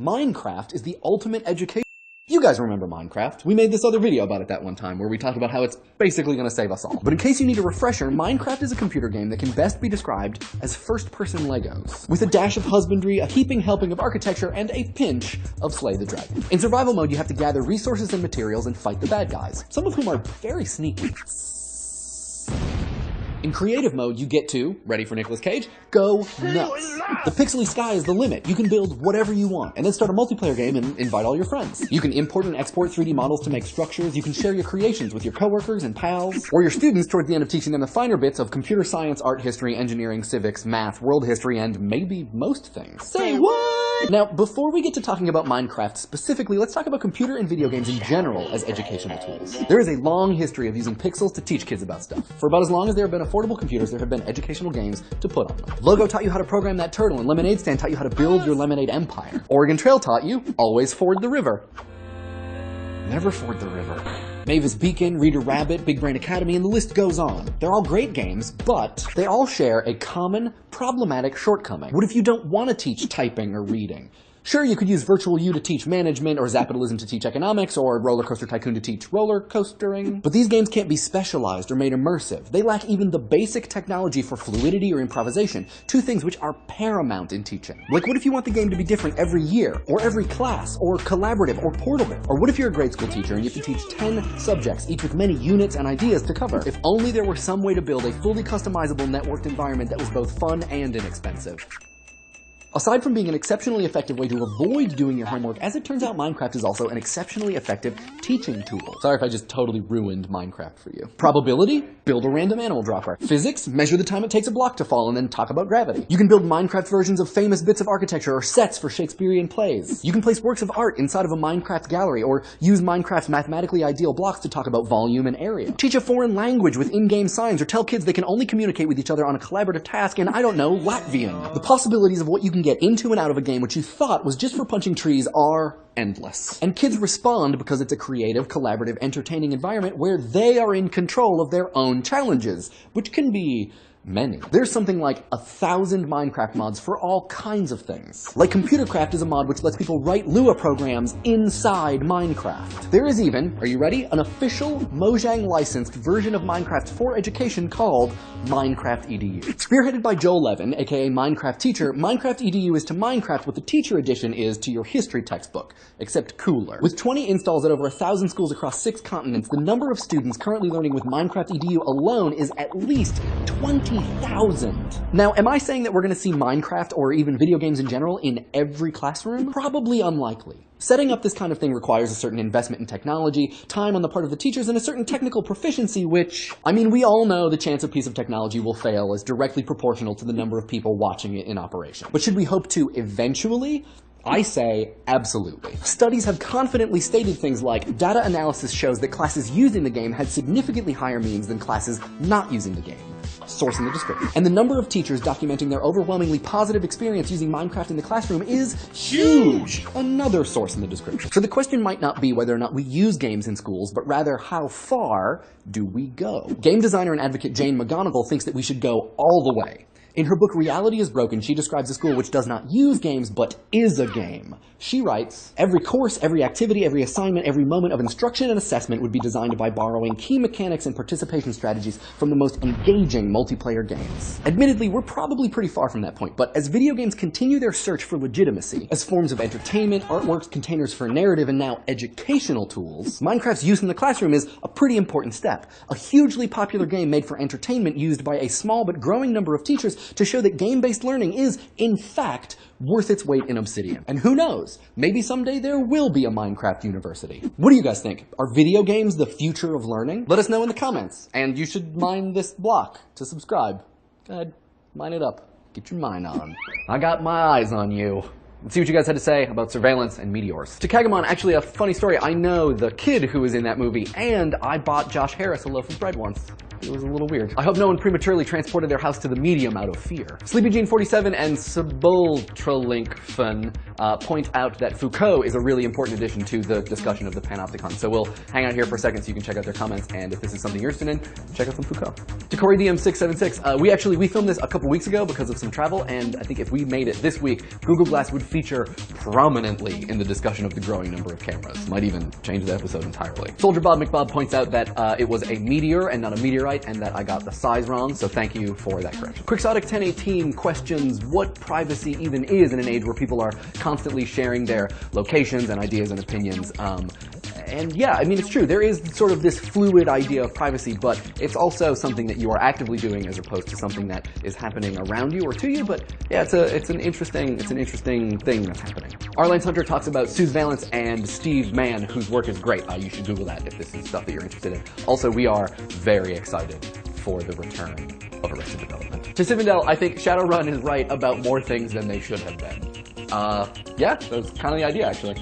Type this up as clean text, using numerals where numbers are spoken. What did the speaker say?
Minecraft is the ultimate education. You guys remember Minecraft. We made this other video about it that one time where we talked about how it's basically going to save us all. But in case you need a refresher, Minecraft is a computer game that can best be described as first-person Legos, with a dash of husbandry, a heaping helping of architecture, and a pinch of Slay the Dragon. In survival mode, you have to gather resources and materials and fight the bad guys, some of whom are very sneaky. In creative mode, you get to, ready for Nicolas Cage, go nuts. The pixely sky is the limit. You can build whatever you want, and then start a multiplayer game and invite all your friends. You can import and export 3D models to make structures. You can share your creations with your coworkers and pals, or your students towards the end of teaching them the finer bits of computer science, art history, engineering, civics, math, world history, and maybe most things. Say what? Now, before we get to talking about Minecraft specifically, let's talk about computer and video games in general as educational tools. There is a long history of using pixels to teach kids about stuff. For about as long as there have been affordable computers, there have been educational games to put on them. Logo taught you how to program that turtle, and Lemonade Stand taught you how to build your lemonade empire. Oregon Trail taught you, always ford the river. Never ford the river. Mavis Beacon, Reader Rabbit, Big Brain Academy, and the list goes on. They're all great games, but they all share a common, problematic shortcoming. What if you don't want to teach typing or reading? Sure, you could use Virtual U to teach management, or Zapitalism to teach economics, or Roller Coaster Tycoon to teach roller coastering. But these games can't be specialized or made immersive. They lack even the basic technology for fluidity or improvisation, two things which are paramount in teaching. Like, what if you want the game to be different every year, or every class, or collaborative, or portable? Or what if you're a grade school teacher and you have to teach 10 subjects, each with many units and ideas to cover? If only there were some way to build a fully customizable networked environment that was both fun and inexpensive. Aside from being an exceptionally effective way to avoid doing your homework, as it turns out, Minecraft is also an exceptionally effective teaching tool. Sorry if I just totally ruined Minecraft for you. Probability? Build a random animal dropper. Physics? Measure the time it takes a block to fall and then talk about gravity. You can build Minecraft versions of famous bits of architecture or sets for Shakespearean plays. You can place works of art inside of a Minecraft gallery, or use Minecraft's mathematically ideal blocks to talk about volume and area. Teach a foreign language with in-game signs, or tell kids they can only communicate with each other on a collaborative task in, I don't know, Latvian. The possibilities of what you can get into and out of a game which you thought was just for punching trees are endless. And kids respond because it's a creative, collaborative, entertaining environment where they are in control of their own challenges, which can be many. There's something like 1,000 Minecraft mods for all kinds of things. Like Computercraft is a mod which lets people write Lua programs inside Minecraft. There is even, are you ready, an official Mojang licensed version of Minecraft for education called Minecraft EDU. Spearheaded by Joel Levin, aka Minecraft Teacher, Minecraft EDU is to Minecraft what the Teacher Edition is to your history textbook, except cooler. With 20 installs at over 1,000 schools across 6 continents, the number of students currently learning with Minecraft EDU alone is at least 20,000. Now, am I saying that we're going to see Minecraft, or even video games in general, in every classroom? Probably unlikely. Setting up this kind of thing requires a certain investment in technology, time on the part of the teachers, and a certain technical proficiency which, I mean, we all know the chance a piece of technology will fail is directly proportional to the number of people watching it in operation. But should we hope to eventually? I say absolutely. Studies have confidently stated things like, data analysis shows that classes using the game had significantly higher means than classes not using the game. Source in the description. And the number of teachers documenting their overwhelmingly positive experience using Minecraft in the classroom is huge! Another source in the description. So the question might not be whether or not we use games in schools, but rather how far do we go? Game designer and advocate Jane McGonigal thinks that we should go all the way. In her book, Reality is Broken, she describes a school which does not use games, but is a game. She writes, every course, every activity, every assignment, every moment of instruction and assessment would be designed by borrowing key mechanics and participation strategies from the most engaging multiplayer games. Admittedly, we're probably pretty far from that point, but as video games continue their search for legitimacy, as forms of entertainment, artworks, containers for narrative, and now educational tools, Minecraft's use in the classroom is a pretty important step. A hugely popular game made for entertainment used by a small but growing number of teachers to show that game-based learning is, in fact, worth its weight in obsidian. And who knows, maybe someday there will be a Minecraft university. What do you guys think? Are video games the future of learning? Let us know in the comments, and you should mine this block to subscribe. Go ahead, mine it up. Get your mine on. I got my eyes on you. Let's see what you guys had to say about surveillance and meteors. To Kagamon, actually a funny story, I know the kid who was in that movie, and I bought Josh Harris a loaf of bread once. It was a little weird. I hope no one prematurely transported their house to the medium out of fear. SleepyGene47 and Sebultralinkfun point out that Foucault is a really important addition to the discussion of the Panopticon. So we'll hang out here for a second so you can check out their comments, and if this is something you're interested in, check out some Foucault. To Corey DM676, we filmed this a couple weeks ago because of some travel, and I think if we made it this week, Google Glass would feature prominently in the discussion of the growing number of cameras. Might even change the episode entirely. Soldier Bob McBob points out that it was a meteor and not a meteorite, and that I got the size wrong, so thank you for that correction. Quixotic 1018 questions what privacy even is in an age where people are constantly sharing their locations and ideas and opinions. And yeah, I mean, it's true. There is sort of this fluid idea of privacy, but it's also something that you are actively doing as opposed to something that is happening around you or to you. But yeah, it's an interesting thing that's happening. Arlance Hunter talks about Suze Valence and Steve Mann, whose work is great. You should Google that if this is stuff that you're interested in. Also, we are very excited for the return of Arrested Development. To Sivendell, I think Shadowrun is right about more things than they should have been. Yeah, that's kind of the idea, actually.